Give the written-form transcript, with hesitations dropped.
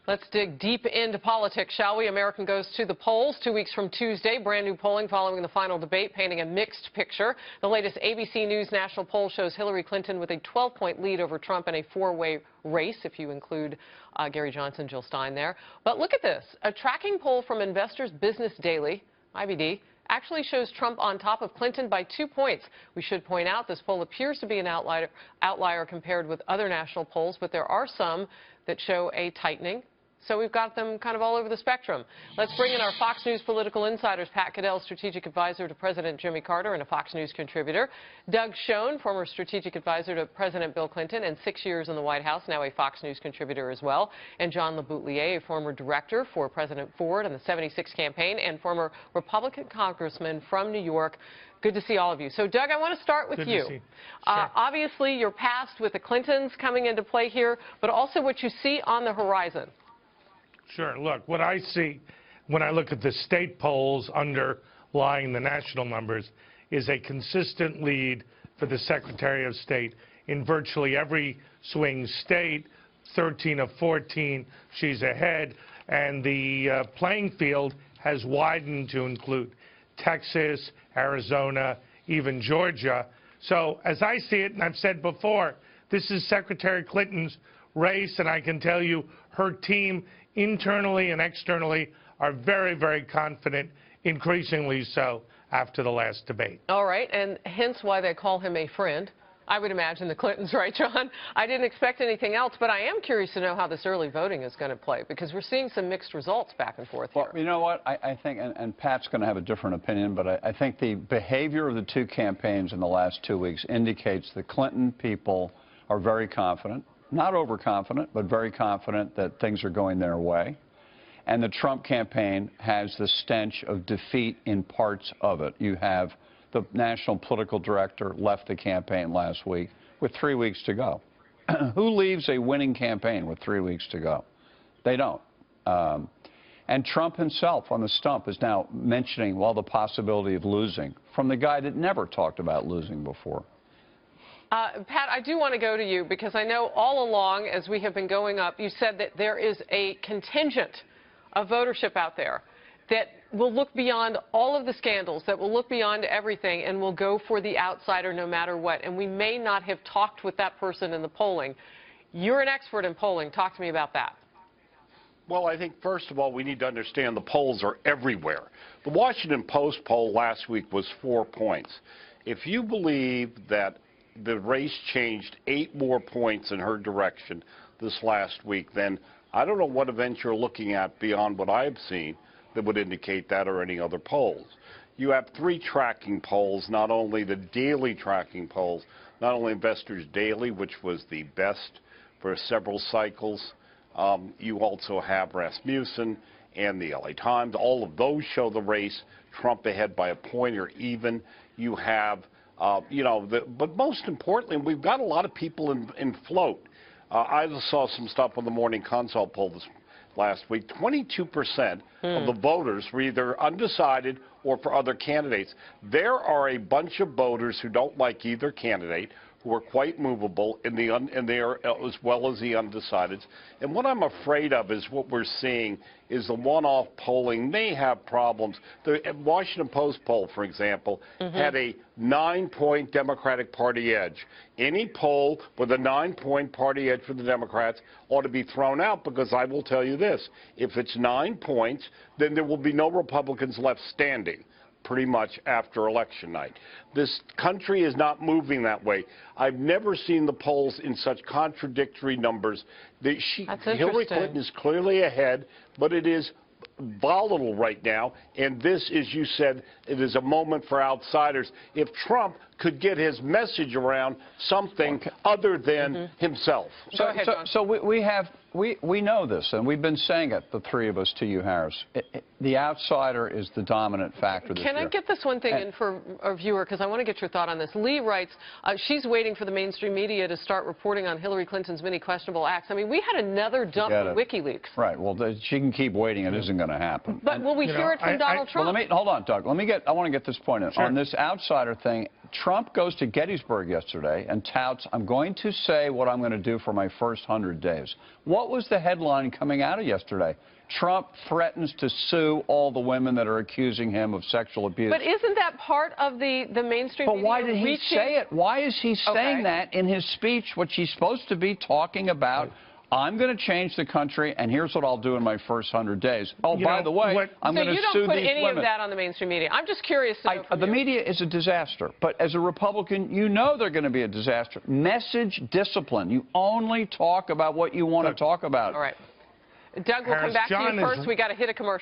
Let's dig deep into politics, shall we? American goes to the polls 2 weeks from Tuesday. Brand new polling following the final debate, painting a mixed picture. The latest ABC News national poll shows Hillary Clinton with a 12-point lead over Trump in a four-way race, if you include Gary Johnson, Jill Stein there. But look at this. A tracking poll from Investors Business Daily, IBD, actually shows Trump on top of Clinton by 2 points. We should point out this poll appears to be an outlier compared with other national polls, but there are some that show a tightening. So we've got them kind of all over the spectrum. Let's bring in our Fox News political insiders, Pat Caddell, strategic advisor to President Jimmy Carter and a Fox News contributor. Doug Schoen, former strategic advisor to President Bill Clinton and 6 years in the White House, now a Fox News contributor as well. And John LeBoutelier, a former director for President Ford and the '76 campaign and former Republican congressman from New York. Good to see all of you. So, Doug, I want to start with you. Sure. Obviously, your past with the Clintons coming into play here, but also what you see on the horizon. Sure. Look, what I see when I look at the state polls underlying the national numbers is a consistent lead for the Secretary of State in virtually every swing state. 13 of 14, she's ahead. And the playing field has widened to include Texas, Arizona, even Georgia. So as I see it, and I've said before, this is Secretary Clinton's race, and I can tell you her team internally and externally are very, very confident, increasingly so after the last debate. All right, and hence why they call him a friend. I would imagine the Clintons, right, John? I didn't expect anything else, but I am curious to know how this early voting is going to play, because we're seeing some mixed results back and forth here. Well, you know what? I think, and Pat's going to have a different opinion, but I think the behavior of the two campaigns in the last 2 weeks indicates the Clinton people are very confident. Not overconfident, but very confident that things are going their way. And the Trump campaign has the stench of defeat in parts of it. You have the national political director left the campaign last week with 3 weeks to go. Who leaves a winning campaign with 3 weeks to go? They don't. And Trump himself on the stump is now mentioning, well, the possibility of losing from the guy that never talked about losing before. Pat, I do want to go to you because I know all along as we have been going up, you said that there is a contingent of votership out there that will look beyond all of the scandals, that will look beyond everything and will go for the outsider no matter what. And we may not have talked with that person in the polling. You're an expert in polling. Talk to me about that. Well, I think, first of all, we need to understand the polls are everywhere. The Washington Post poll last week was 4 points. If you believe that the race changed 8 more points in her direction this last week, then I don't know what event you're looking at beyond what I've seen that would indicate that or any other polls. You have 3 tracking polls, not only the daily tracking polls, not only Investors Daily, which was the best for several cycles. You also have Rasmussen and the LA Times. All of those show the race, Trump ahead by a point or even. You have but most importantly, we've got a lot of people in float. I just saw some stuff on the Morning Consult poll last week. 22% of the voters were either undecided or for other candidates. There are a bunch of voters who don't like either candidate, who are quite movable in there as well as the undecideds. And what I'm afraid of is what we're seeing is the one-off polling may have problems. The Washington Post poll, for example, had a 9-point Democratic Party edge. Any poll with a 9-point party edge for the Democrats ought to be thrown out, because I will tell you this, if it's 9 points, then there will be no Republicans left standing pretty much after election night. This country is not moving that way. I've never seen the polls in such contradictory numbers. Hillary Clinton is clearly ahead, but it is volatile right now, and this, as you said, it is a moment for outsiders. If Trump could get his message around something other than himself. So we know this, and we've been saying it, the three of us, to you, Harris. The outsider is the dominant factor this year. Can I get this one thing in for our viewer, because I want to get your thought on this. Lee writes, she's waiting for the mainstream media to start reporting on Hillary Clinton's many questionable acts. I mean, we had another dump in WikiLeaks. Right. Well, she can keep waiting. It isn't going to going to happen. But will we You know, hear it from Donald Well, Trump? hold on, Doug. I want to get this point in. Sure. On this outsider thing, Trump goes to Gettysburg yesterday and touts, I'm going to say what I'm going to do for my first 100 days. What was the headline coming out of yesterday? Trump threatens to sue all the women that are accusing him of sexual abuse. But isn't that part of the mainstream But media why did he reaching? say it? Why is he saying Okay. that in his speech, which he's supposed to be talking about? I'm going to change the country, and here's what I'll do in my first 100 days. Oh, You by know, the way, what- I'm So going you to don't sue put these any women. of that on the mainstream media. I'm just curious to know from The you. media is a disaster, but as a Republican, you know they're going to be a disaster. Message discipline. You only talk about what you want to talk about. All right. Doug, we'll come Harris, back to John you is- first. We got to hit a commercial.